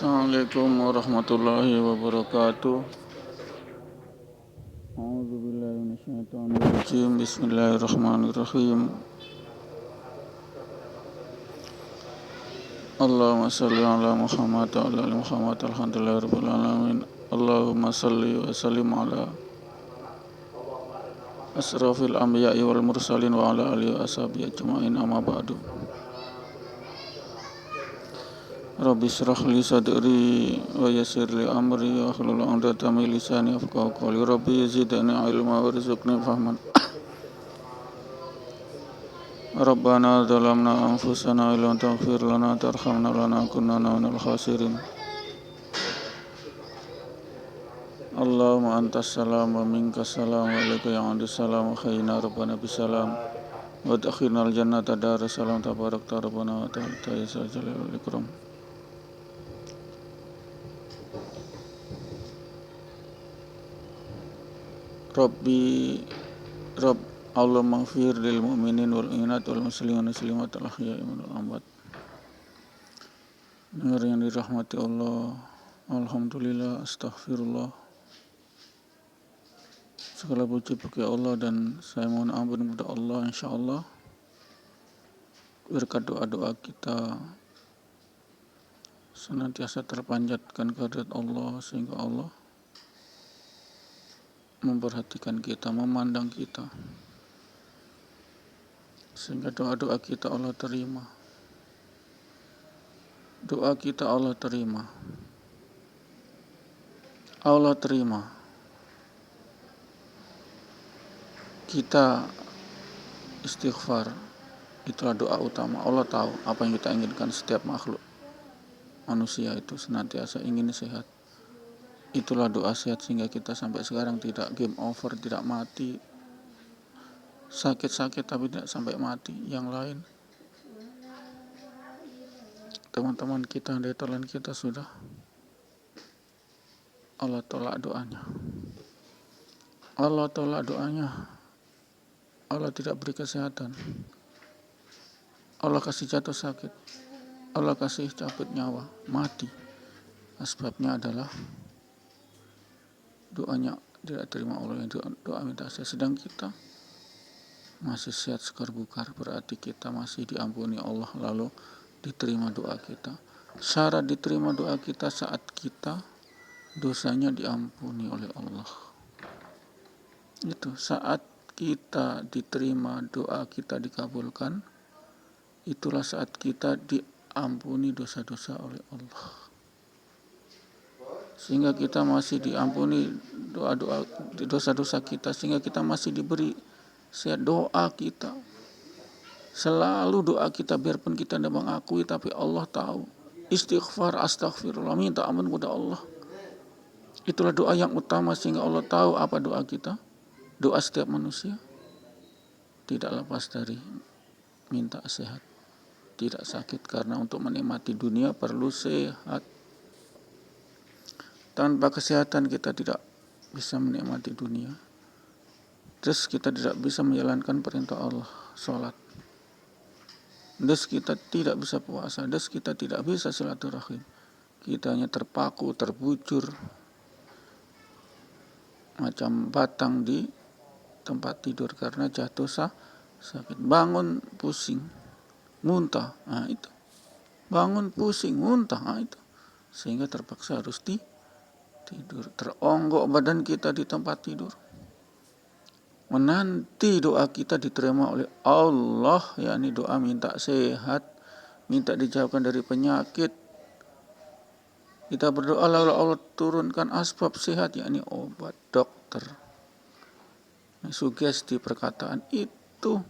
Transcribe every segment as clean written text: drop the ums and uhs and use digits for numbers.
Assalamualaikum warahmatullahi wabarakatuh. A'udzubillahi minasyaitonirrajim. Bismillahirrahmanirrahim. Allahumma shalli ala Muhammad wa ala ali Muhammad. Alhamdulillahirabbil alamin. Allahumma shalli wa sallim ala asrafil anbiya'i wal mursalin wa ala alihi wa ashabihi ajma'in, amma ba'du. Rabbi shrah li sadri wa yassir li amri wa hlul 'uqdatam min lisani yafqahu qawli. Rabbi zidni ilma warzuqni fahman. Rabbana zalamna anfusana illam taghfir lana tarhamna lanakunanna minal khasirin. Allahumma antas salam wa minkas salam wa ilaika ya'udus salam wa khayyina rabbana bisalam wa adkhilnal jannata daras salam tabarakta rabbana wa ta'ala ya jalal wal ikram. Rabb Allah maghfir lil mu'minin wal mu'minat wal muslimin wal muslimat al ahya'i minal amwat. Dengar yang dirahmati Allah, alhamdulillah, astaghfirullah. Segala puji bagi Allah dan saya mohon ampun kepada Allah, insyaallah. Berkat doa-doa kita senantiasa terpanjatkan kehadirat Allah sehingga Allah memperhatikan kita, memandang kita, sehingga doa-doa kita Allah terima. Doa kita Allah terima. Allah terima. Kita istighfar, itulah doa utama. Allah tahu apa yang kita inginkan. Setiap makhluk manusia itu senantiasa ingin sehat. Itulah doa sehat sehingga kita sampai sekarang tidak game over, tidak mati. Sakit-sakit tapi tidak sampai mati. Yang lain, teman-teman kita, teman kita sudah Allah tolak doanya. Allah tolak doanya. Allah tidak beri kesehatan. Allah kasih jatuh sakit. Allah kasih cabut nyawa, mati. Sebabnya adalah doanya tidak terima Allah, yang doa minta sehat. Sedang kita masih sehat sekar bukar, berarti kita masih diampuni Allah, lalu diterima doa kita. Syarat diterima doa kita saat kita dosanya diampuni oleh Allah. Itu saat kita diterima doa kita dikabulkan, itulah saat kita diampuni dosa-dosa oleh Allah. Sehingga kita masih diampuni dosa-dosa kita, sehingga kita masih diberi sehat. Doa kita selalu doa kita, biarpun kita tidak mengakui, tapi Allah tahu. Istighfar, astaghfirullah, minta ampun kepada Allah. Itulah doa yang utama, sehingga Allah tahu apa doa kita. Doa setiap manusia tidak lepas dari minta sehat, tidak sakit, karena untuk menikmati dunia perlu sehat. Tanpa kesehatan kita tidak bisa menikmati dunia. Terus kita tidak bisa menjalankan perintah Allah, sholat. Terus kita tidak bisa puasa. Terus kita tidak bisa silaturahim. Kita hanya terpaku, terbujur, macam batang di tempat tidur karena jatuh sakit. Bangun pusing, muntah, itu. Bangun pusing, muntah, itu. Sehingga terpaksa harus tidur. Teronggok badan kita di tempat tidur. Menanti doa kita diterima oleh Allah, yakni doa minta sehat, minta dijauhkan dari penyakit. Kita berdoa lalu Allah turunkan asbab sehat, yakni obat, dokter. Sugesti perkataan itu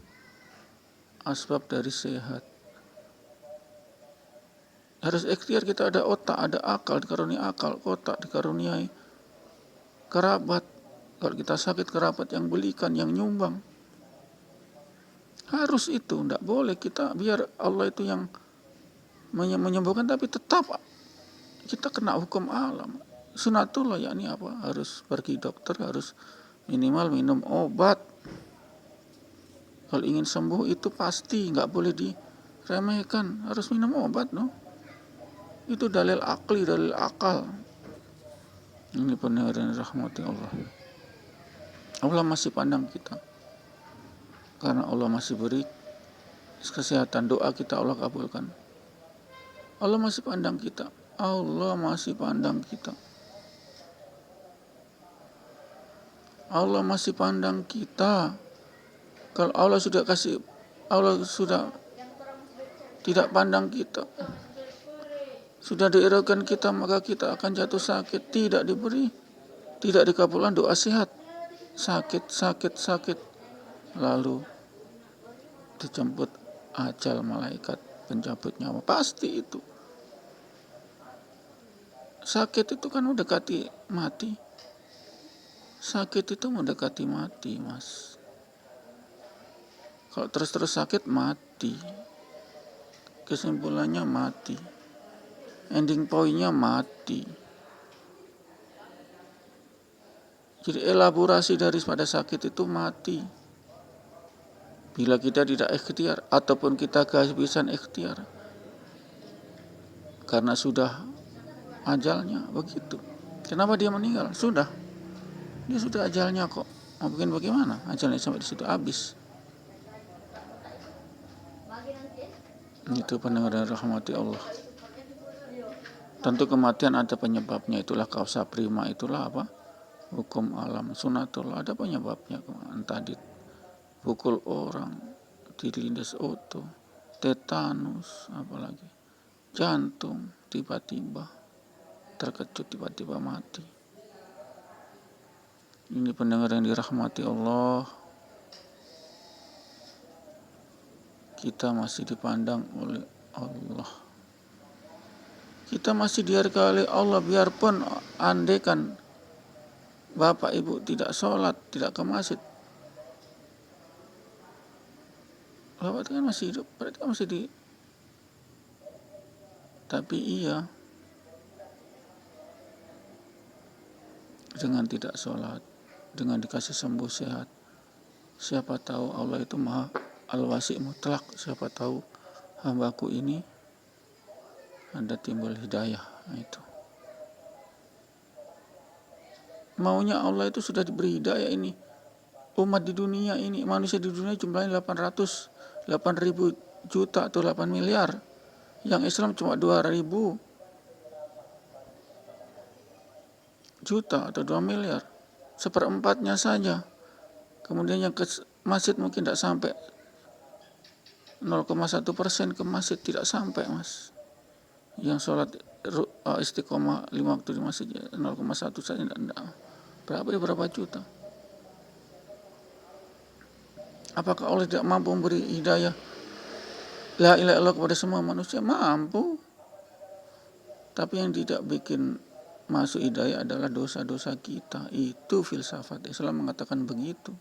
asbab dari sehat. Harus ikhtiar, kita ada otak, ada akal, dikaruniai akal, otak dikaruniai kerabat. Kalau kita sakit, kerabat yang belikan, yang nyumbang. Harus itu, tidak boleh kita biar Allah itu yang menyembuhkan, tapi tetap kita kena hukum alam. Sunatullah, yakni apa? Harus pergi dokter, harus minimal minum obat. Kalau ingin sembuh itu pasti nggak boleh diremehkan, harus minum obat, no? Itu dalil akli, dalil akal. Ini pendengar yang rahmati Allah. Allah masih pandang kita. Karena Allah masih beri kesehatan, doa kita Allah kabulkan. Allah masih pandang kita. Allah masih pandang kita. Allah masih pandang kita. Kalau Allah sudah kasih, Allah sudah tidak pandang kita, sudah diirakan kita, maka kita akan jatuh sakit, tidak diberi, tidak dikabulkan doa sehat, sakit, lalu dijemput ajal malaikat pencabut nyawa. Pasti itu. Sakit itu kan mendekati mati. Sakit itu mendekati mati, Mas. Kalau terus-terus sakit, mati. Kesimpulannya mati. Ending pointnya mati. Jadi elaborasi daripada sakit itu mati. Bila kita tidak ikhtiar, ataupun kita kehabisan ikhtiar. Karena sudah ajalnya, begitu. Kenapa dia meninggal? Sudah. Dia sudah ajalnya kok. Mau bikin bagaimana? Ajalnya sampai di situ habis. Itu pendengar dan rahmati Allah. Tentu kematian ada penyebabnya, itulah kausa prima, itulah apa? Hukum alam, sunatullah, ada penyebabnya. Entah dipukul orang, dilindas oto, tetanus, apalagi jantung, tiba-tiba terkejut, tiba-tiba mati. Ini pendengar yang dirahmati Allah. Kita masih dipandang oleh Allah. Kita masih dihargai oleh Allah, biarpun andaikan Bapak Ibu tidak sholat, tidak ke masjid. Bapak itu kan masih hidup, berarti kan masih di. Tapi iya, dengan tidak sholat, dengan dikasih sembuh sehat, siapa tahu Allah itu maha al-wasi mutlak, siapa tahu hambaku ini ada timbul hidayah. Nah, itu maunya Allah itu sudah diberi hidayah ini. Umat di dunia ini, manusia di dunia jumlahnya 800 ribu juta atau 8 miliar. Yang Islam cuma 2.000 juta atau 2 miliar. Seperempatnya saja. Kemudian yang ke masjid mungkin tidak sampai 0,1% ke masjid, tidak sampai, Mas. Yang sholat istiqomah 5 waktu di masjid 0,1 saja tidak. Berapa juta? Apakah Allah tidak mampu memberi hidayah la ilaha illallah kepada semua manusia? Mampu. Tapi yang tidak bikin masuk hidayah adalah dosa-dosa kita. Itu filsafat Islam mengatakan begitu.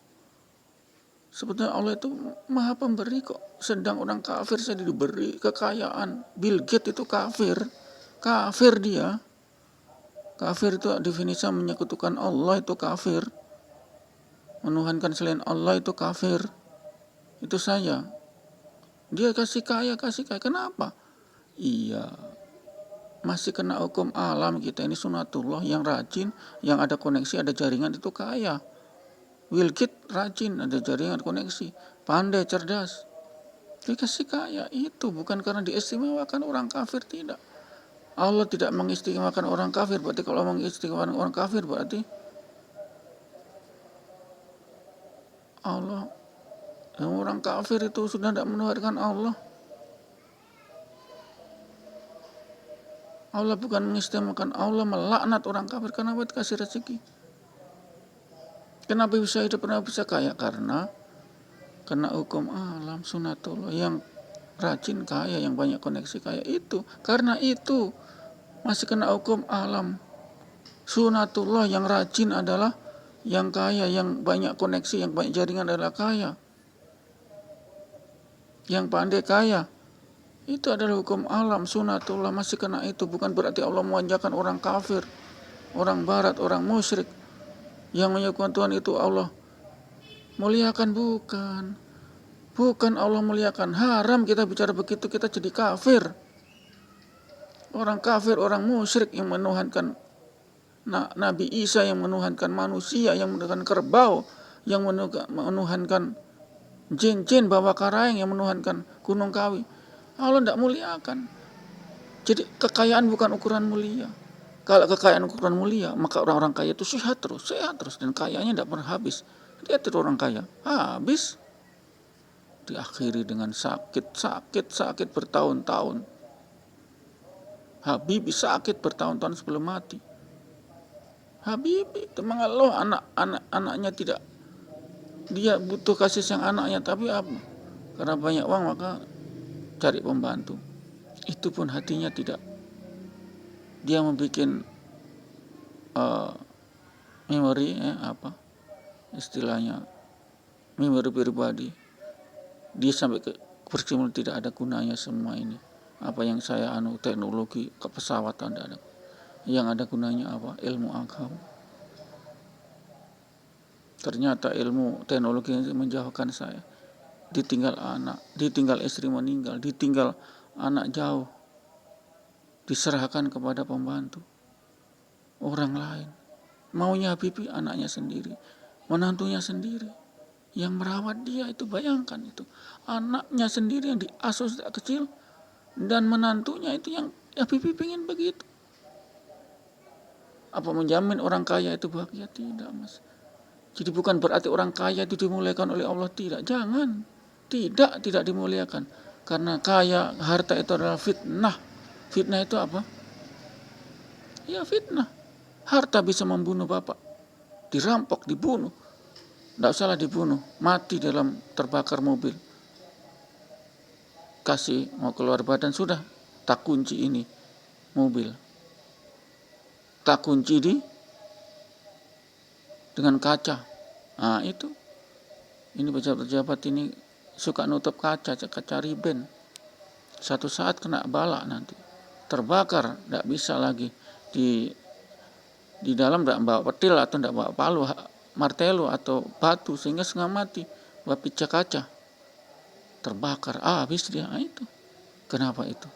Sebetulnya Allah itu maha pemberi kok. Sedang orang kafir saja diberi kekayaan. Bill Gates itu kafir. Kafir dia. Kafir itu definisi menyekutukan Allah, itu kafir. Menuhankan selain Allah itu kafir. Itu saya. Dia kasih kaya. Kenapa? Iya. Masih kena hukum alam kita ini, sunatullah, yang rajin, yang ada koneksi, ada jaringan itu kaya. Bill Gates rajin, ada jaringan, koneksi, pandai, cerdas. Dia kasih kaya. Itu bukan karena diistimewakan orang kafir, tidak. Allah tidak mengistimewakan orang kafir. Berarti kalau mengistimewakan orang kafir, berarti Allah, yang orang kafir itu sudah tidak menuhankan Allah. Allah bukan mengistimewakan, Allah melaknat orang kafir. Kenapa dikasih rezeki? Kenapa bisa hidup, kenapa bisa kaya? Karena kena hukum alam, sunatullah, yang rajin kaya, yang banyak koneksi kaya. Itu karena itu masih kena hukum alam, sunatullah, yang rajin adalah yang kaya, yang banyak koneksi, yang banyak jaringan adalah kaya, yang pandai kaya. Itu adalah hukum alam, sunatullah, masih kena itu. Bukan berarti Allah mewanjakan orang kafir, orang barat, orang musyrik. Yang menyekutukan Tuhan itu Allah muliakan, bukan. Bukan Allah muliakan. Haram kita bicara begitu, kita jadi kafir. Orang kafir, orang musyrik yang menuhankan Nabi Isa, yang menuhankan manusia, yang menuhankan kerbau, yang menuhankan jin-jin bawa karayang, yang menuhankan gunung kawi. Allah tidak muliakan. Jadi kekayaan bukan ukuran mulia. Kalau kekayaan ukuran mulia, maka orang-orang kaya itu sehat terus, dan kayanya tidak pernah habis. Lihat itu orang kaya, habis. Diakhiri dengan sakit bertahun-tahun. Habibie sakit bertahun-tahun sebelum mati. Habibie itu mengeluh anaknya tidak, dia butuh kasih sayang anaknya, tapi apa? Karena banyak uang maka cari pembantu. Itu pun hatinya tidak. Dia membuat memori, istilahnya memori pribadi. Dia sampai bersimul tidak ada gunanya semua ini. Apa yang saya teknologi kepesawatan tidak ada. Yang ada gunanya apa? Ilmu agama. Ternyata ilmu teknologi menjauhkan saya. Ditinggal anak, ditinggal istri meninggal, ditinggal anak jauh, diserahkan kepada pembantu orang lain. Maunya Habibie anaknya sendiri, menantunya sendiri, yang merawat dia. Itu bayangkan, itu anaknya sendiri yang diasuh sejak kecil, dan menantunya itu yang Habibie pengen begitu. Apa menjamin orang kaya itu bahagia? Tidak, Mas. Jadi bukan berarti orang kaya itu dimuliakan oleh Allah, tidak. Jangan. Tidak dimuliakan. Karena kaya, harta itu adalah fitnah. Fitnah itu apa? Ya fitnah. Harta bisa membunuh bapak. Dirampok, dibunuh. Tidak salah dibunuh. Mati dalam terbakar mobil. Kasih mau keluar badan, sudah. Tak kunci ini mobil. Tak kunci dengan kaca. Nah itu. Ini pejabat-pejabat ini suka nutup kaca riben. Satu saat kena bala nanti. Terbakar, tidak bisa lagi di dalam, tidak bawa petil atau tidak bawa palu, martelo atau batu, sehingga setengah mati. Bawa pica kaca. Terbakar, habis dia. Nah, itu. Kenapa itu?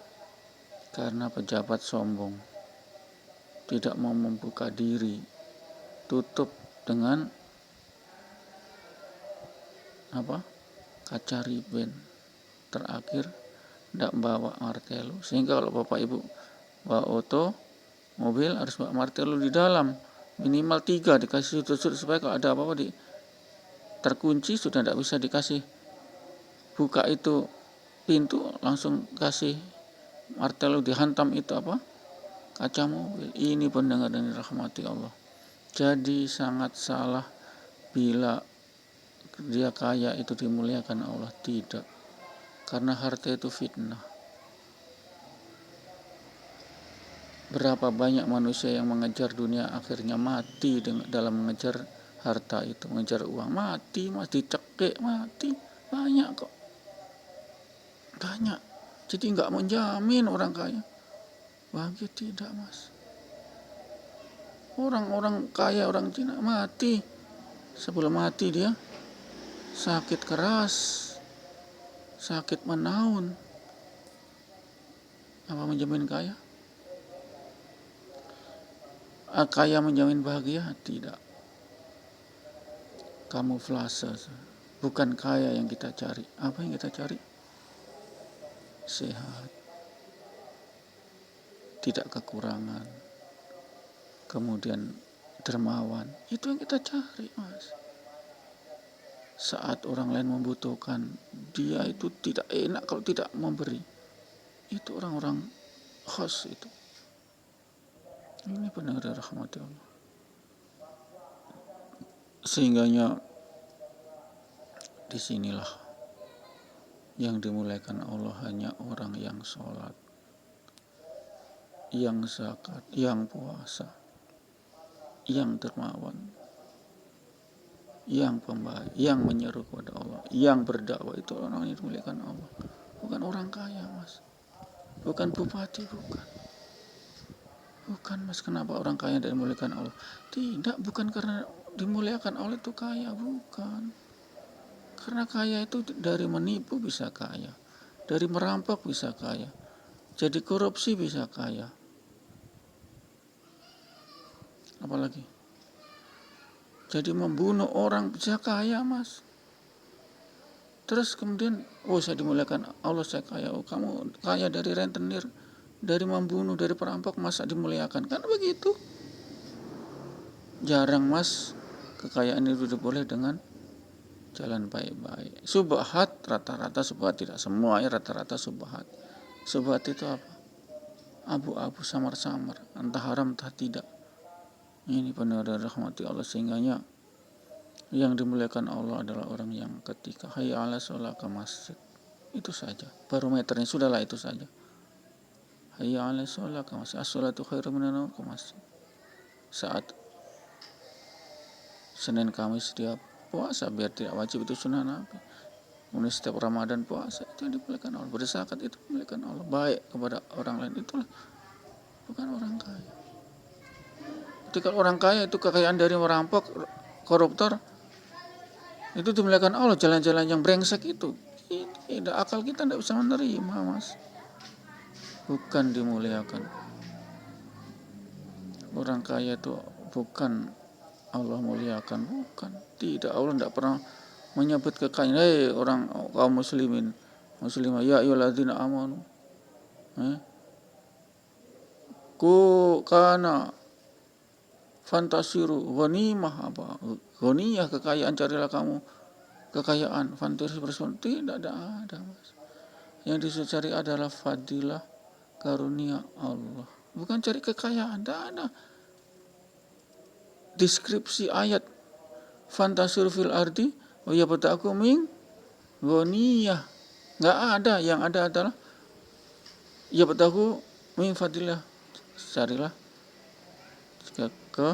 Karena pejabat sombong. Tidak mau membuka diri. Tutup dengan kaca riben. Terakhir tidak bawa martelo, sehingga kalau bapak ibu bawa mobil harus bawa martelo di dalam, minimal 3 dikasih sudut-sudut, supaya kalau ada apa-apa terkunci, sudah tidak bisa dikasih buka itu pintu, langsung kasih martelo dihantam itu kaca mobil. Ini pendengar dan dirahmati Allah. Jadi sangat salah bila dia kaya itu dimuliakan Allah. Tidak. Karena harta itu fitnah. Berapa banyak manusia yang mengejar dunia akhirnya mati dalam mengejar harta itu, mengejar uang. Mati, Mas, dicekik, mati. Banyak kok. Banyak. Jadi enggak menjamin orang kaya bahagia, tidak, Mas. Orang-orang kaya, orang Cina mati. Sebelum mati dia sakit keras, sakit menaun. Apa menjamin kaya? Kaya menjamin bahagia? Tidak. Kamuflase. Bukan kaya yang kita cari. Apa yang kita cari? Sehat. Tidak kekurangan. Kemudian dermawan. Itu yang kita cari, Mas. Saat orang lain membutuhkan, dia itu tidak enak kalau tidak memberi. Itu orang-orang khas itu. Ini pendengar rahmati Allah. Sehingganya disinilah yang dimuliakan Allah hanya orang yang sholat, yang zakat, yang puasa, yang dermawan, yang pembaik, yang menyeru kepada Allah, yang berdakwah. Itu orang yang dimuliakan Allah. Bukan orang kaya, Mas. Bukan bupati, bukan, Mas. Kenapa orang kaya tidak dimuliakan Allah? Tidak, bukan karena dimuliakan Allah itu kaya, bukan. Karena kaya itu dari menipu bisa kaya, dari merampok bisa kaya, Jadi korupsi bisa kaya. Apalagi? Jadi membunuh orang bisa kaya, Mas. Terus kemudian, saya dimuliakan Allah, saya kaya. Kamu kaya dari rentenir, dari membunuh, dari perampok, masa dimuliakan? Kan begitu. Jarang, Mas, kekayaan itu boleh dengan jalan baik-baik. Subhat, rata-rata subhat, tidak semua ya, rata-rata subhat. Subhat itu apa? Abu-abu, samar-samar, entah haram entah tidak. Ini benar rahmati Allah, sehingganya yang dimuliakan Allah adalah orang yang ketika hayya 'ala sholat ke masjid, itu saja barometernya, sudahlah itu saja. Hayya 'ala sholat ke masjid, as-sholatu khairum minan naum, ke masjid. Saat Senin Kamis dia puasa, biar tidak wajib, itu sunnah Nabi. Kemudian setiap Ramadan puasa, itu yang dimuliakan Allah. Berzakat itu dimuliakan Allah. Baik kepada orang lain, itulah bukan orang kaya. Ketika orang kaya itu kekayaan dari merampok, koruptor, itu dimuliakan Allah. Jalan-jalan yang brengsek itu, tidak, akal kita tidak bisa menerima, Mas. Bukan dimuliakan. Orang kaya itu bukan Allah muliakan, bukan. Tidak, Allah tidak pernah menyebut kekayaan. Hei orang kaum muslimin, muslimah, ya ayyuhalladzina amanu, kana fantasiru ghanimah, apa ghaniyah, kekayaan, carilah kamu kekayaan, fantasi bersun, tidak ada, Mas. Yang disuruh cari adalah fadilah, karunia Allah, bukan cari kekayaan. Tidak ada deskripsi ayat fantasir fil ardi wa yabta'akum min ghaniyah, nggak ada. Yang ada adalah yabta'akum min fadilah, carilah ke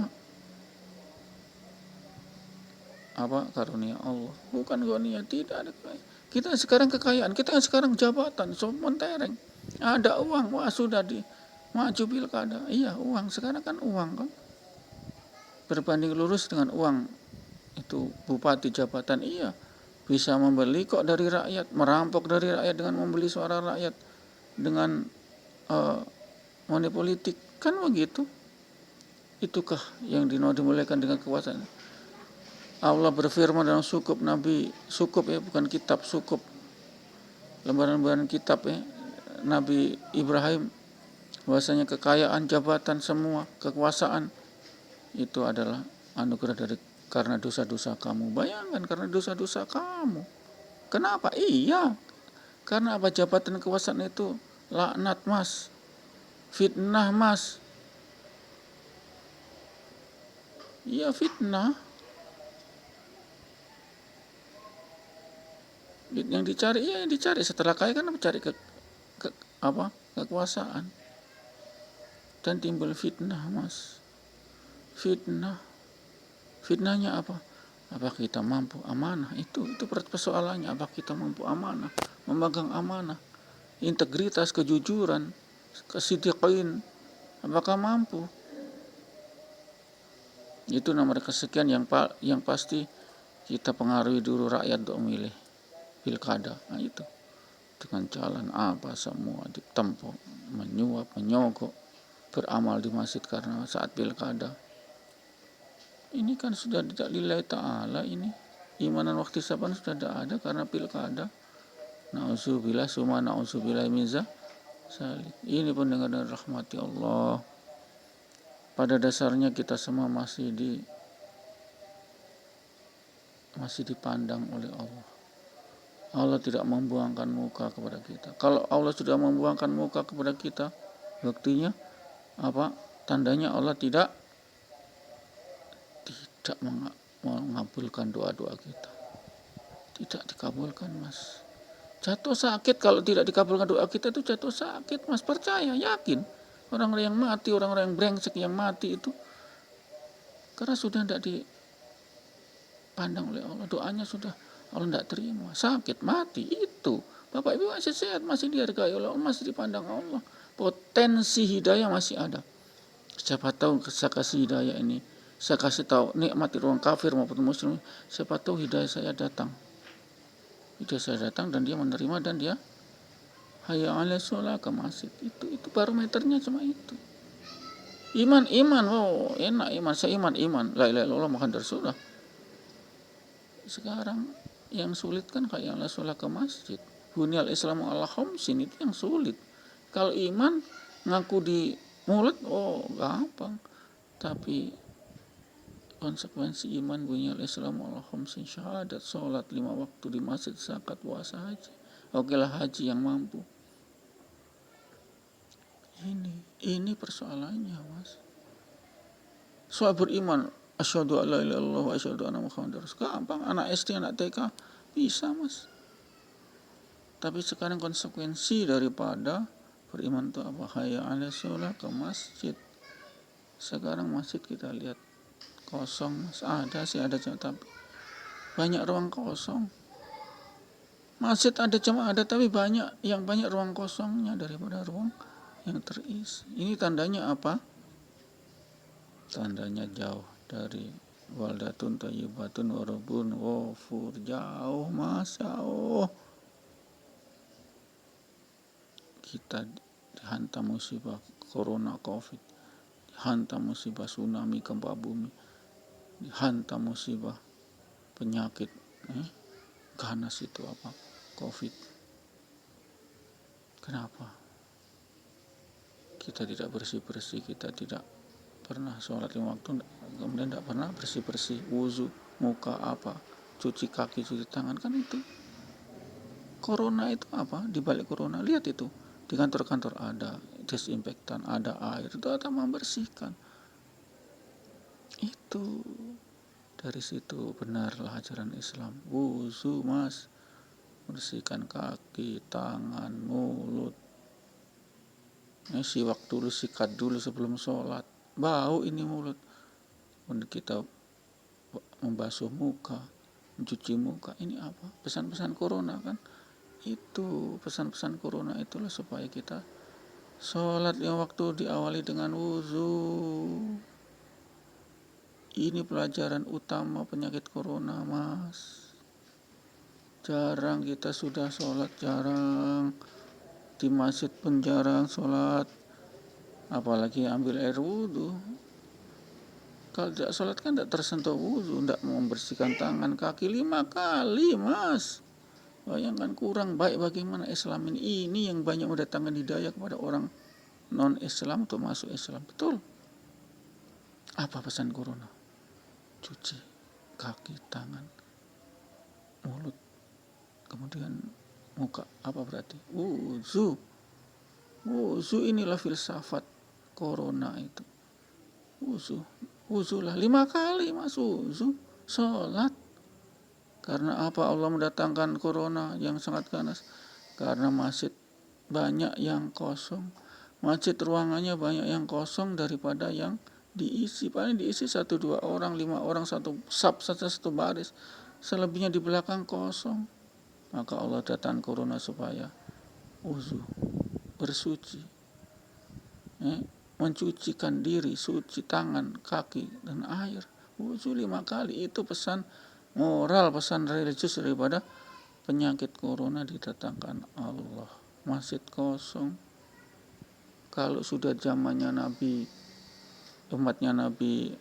karunia Allah, bukan ghaniyah. Tidak ada kekayaan. Kita sekarang kekayaan, kita sekarang jabatan, mentereng, ada uang, sudah di maju pilkada, iya uang, sekarang kan uang kan, berbanding lurus dengan uang itu bupati, jabatan, iya bisa membeli kok dari rakyat, merampok dari rakyat dengan membeli suara rakyat dengan money politik, kan begitu. Itukah yang dimuliakan dengan kekuasaan? Allah berfirman dalam sukub Nabi, sukub ya, bukan kitab, sukub, lembaran-lembaran kitab ya, Nabi Ibrahim, bahwasanya kekayaan, jabatan, semua kekuasaan itu adalah anugerah dari karena dosa-dosa kamu. Bayangkan, karena dosa-dosa kamu. Kenapa? Iya, karena apa? Jabatan, kekuasaan itu laknat, Mas, fitnah, Mas. Iya, fitnah. Yang dicari setelah kaya kan mencari kekuasaan, dan timbul fitnah, Mas. Fitnahnya apa? Apa kita mampu amanah? Itu persoalannya. Apa kita mampu amanah, memegang amanah, integritas, kejujuran, kesidiqin, apakah mampu? Itu nomor kesekian yang pasti kita pengaruhi dulu rakyat untuk memilih pilkada. Nah, itu dengan jalan apa semua ditempuh, menyuap, menyogok, beramal di masjid karena saat pilkada. Ini kan sudah tidak lillahi ta'ala, ini imanan waktu saban sudah tidak ada karena pilkada. Na'udzubillah summa na'udzubillah min zalik. Ini pendengar dan rahmati Allah. Pada dasarnya kita semua masih dipandang oleh Allah. Allah tidak membuangkan muka kepada kita. Kalau Allah sudah membuangkan muka kepada kita, buktinya apa? Tandanya Allah tidak mengabulkan doa-doa kita. Tidak dikabulkan, Mas. Jatuh sakit kalau tidak dikabulkan doa kita, itu jatuh sakit, Mas. Percaya, yakin. Orang-orang yang mati, orang-orang yang brengsek yang mati itu karena sudah tidak dipandang oleh Allah, doanya sudah Allah tidak terima, sakit, mati. Itu Bapak Ibu masih sehat, masih dihargai oleh Allah, masih dipandang Allah, potensi hidayah masih ada. Siapa tahu saya kasih hidayah ini, saya kasih tahu nikmati orang kafir maupun muslim, siapa tahu hidayah saya datang dan dia menerima dan dia hayya 'alas shalah ke masjid. Itu barometernya cuma itu. Iman, oh enak iman, seiman iman, la ilaha illallah Muhammadur Rasulullah. Sekarang yang sulit kan hayya 'alas shalah ke masjid. Bunyal Islamu ala khamsin, itu yang sulit. Kalau iman ngaku di mulut, oh gampang. Tapi konsekuensi iman bunyal Islamu ala khamsin, syahadat, sholat 5 waktu di masjid, zakat, puasa, haji. Okelah haji yang mampu. Ini persoalannya, Mas. Soal beriman, asyhadu alla ilaha illallah wa asyhadu anna muhammadar rasulullah, gampang. Anak SD, anak TK bisa, Mas. Tapi sekarang konsekuensi daripada beriman itu apa? Hayya 'alas shalah ke masjid. Sekarang masjid kita lihat kosong, Mas. Ada tapi banyak ruang kosong. Masjid ada jamaah ada, tapi banyak ruang kosongnya daripada ruang yang terisi. Ini tandanya apa? Tandanya jauh dari waldatun thayyibatun wa rabbun ghafur. Jauh, Mas, jauh. Kita dihantam musibah corona, covid, dihantam musibah tsunami, gempa bumi, dihantam musibah penyakit ganas itu apa? Covid. Kenapa? Kita tidak bersih-bersih, kita tidak pernah sholat 5 waktu, kemudian tidak pernah bersih-bersih, wuzu, muka apa, cuci kaki, cuci tangan, kan itu. Corona itu apa? Di balik corona, lihat itu. Di kantor-kantor ada desinfektan, ada air, itu ada membersihkan. Itu dari situ benarlah ajaran Islam. Wuzu, Mas. Bersihkan kaki, tangan, mulut. Siwak dulu, sikat dulu sebelum sholat. Bau ini mulut. Kemudian kita membasuh muka, mencuci muka. Ini apa? Pesan-pesan corona kan? Itu pesan-pesan corona itulah supaya kita sholat yang waktu diawali dengan wuzu. Ini pelajaran utama penyakit corona, Mas. Jarang kita sudah sholat, jarang. Di masjid pun jarang sholat. Apalagi ambil air wudhu. Kalau tidak sholat kan tidak tersentuh wudhu, tidak membersihkan tangan, kaki 5 kali, Mas. Bayangkan kurang baik bagaimana Islam ini. Ini yang banyak mendatangkan hidayah kepada orang non-Islam untuk masuk Islam. Betul. Apa pesan corona? Cuci kaki, tangan, mulut, kemudian muka. Apa berarti? Wuzu. Inilah filsafat corona itu. Wuzu lah 5 kali, Mas, wuzu. Sholat. Karena apa Allah mendatangkan corona yang sangat ganas? Karena masjid banyak yang kosong. Masjid ruangannya banyak yang kosong daripada yang diisi. Paling diisi 1-2 orang, 5 orang, satu sab saja, satu baris. Selebihnya di belakang kosong. Maka Allah datang corona supaya wuzu, bersuci, mencucikan diri, suci tangan, kaki, dan air. Wuzu 5 kali. Itu pesan moral, pesan religius daripada penyakit corona didatangkan Allah. Masjid kosong. Kalau sudah zamannya Nabi, umatnya Nabi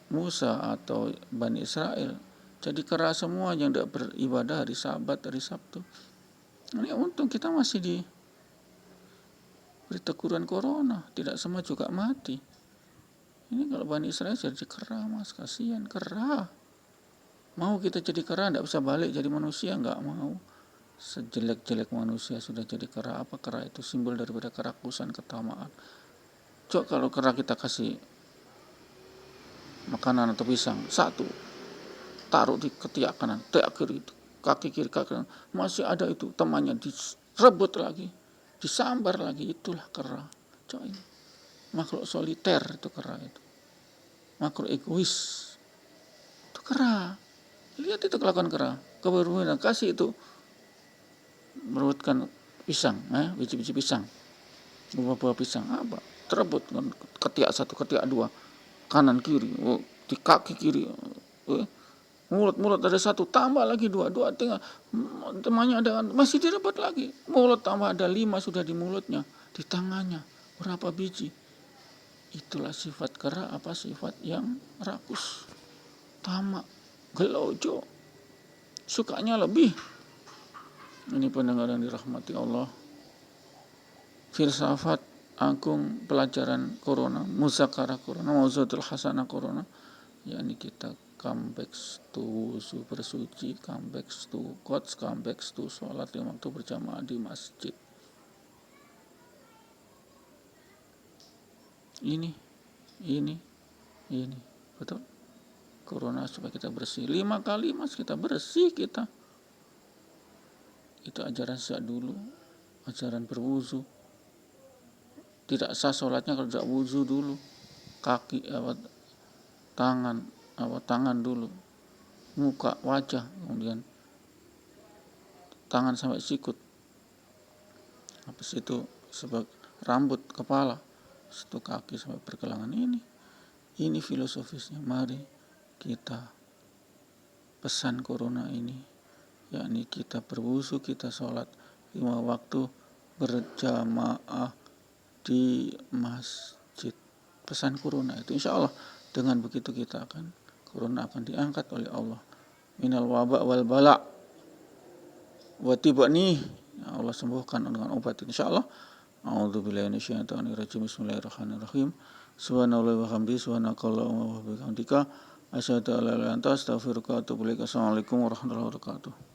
Musa atau Bani Israel, jadi keras semua yang tidak beribadah hari Sabat, hari Sabtu. Ini untung kita masih diberi teguran corona, tidak semua juga mati. Ini kalau Bani Israel jadi kera, Mas, kasihan, kera. Mau kita jadi kera, tidak bisa balik jadi manusia, enggak mau. Sejelek-jelek manusia sudah jadi kera. Apa kera itu? Simbol daripada kerakusan, ketamaan. Coba kalau kera kita kasih makanan atau pisang, 1, taruh di ketiak kanan, ketiak kiri, kaki kiri, kaki kanan, masih ada itu, temannya direbut lagi, disambar lagi. Itulah kera. Coba ini. Makhluk soliter itu kera itu. Makhluk egois. Itu kera. Lihat itu kelakuan kera. Keberanian kasih itu merebutkan pisang, biji-biji pisang, buah-buah pisang, apa? Terebut ketiak 1, ketiak 2, kanan kiri, di kaki kiri, Mulut ada satu, tambah lagi dua tinggal temannya ada, masih direbut lagi. Mulut tambah ada 5 sudah di mulutnya, di tangannya. Berapa biji? Itulah sifat kera, apa sifat yang rakus, tamak, gelojo, sukanya lebih. Ini pendengar yang dirahmati Allah. Filsafat agung pelajaran corona, muzakarah corona, mauzuatul hasanah corona, yakni kita come back to wuzu bersuci, come back to quotes, come back to sholat 5 waktu berjamaah di masjid. Ini betul. Corona supaya kita bersih. 5 kali mas kita bersih kita. Itu ajaran sejak dulu, ajaran berwuzu. Tidak sah sholatnya kalau tidak wuzu dulu. Kaki, tangan dulu, muka, wajah, kemudian tangan sampai sikut, habis itu sebagai rambut, kepala, itu kaki sampai pergelangan. Ini filosofisnya. Mari kita pesan corona ini, yakni kita berwuzu, kita sholat 5 waktu berjamaah di masjid. Pesan corona itu insya Allah dengan begitu corona akan diangkat oleh Allah. Minal waba wal bala wa tibani, Allah sembuhkan dengan obat insya Allah. A'udzubillahi minasyaitonir rajim. Bismillahirrahmanirrahim. Subhanallahi wa bihamdihi, subhanakallahumma wa bihamdika, asyhadu an la ilaha illa anta, astaghfiruka wa atubu ilaik. Assalamualaikum warahmatullahi wabarakatuh.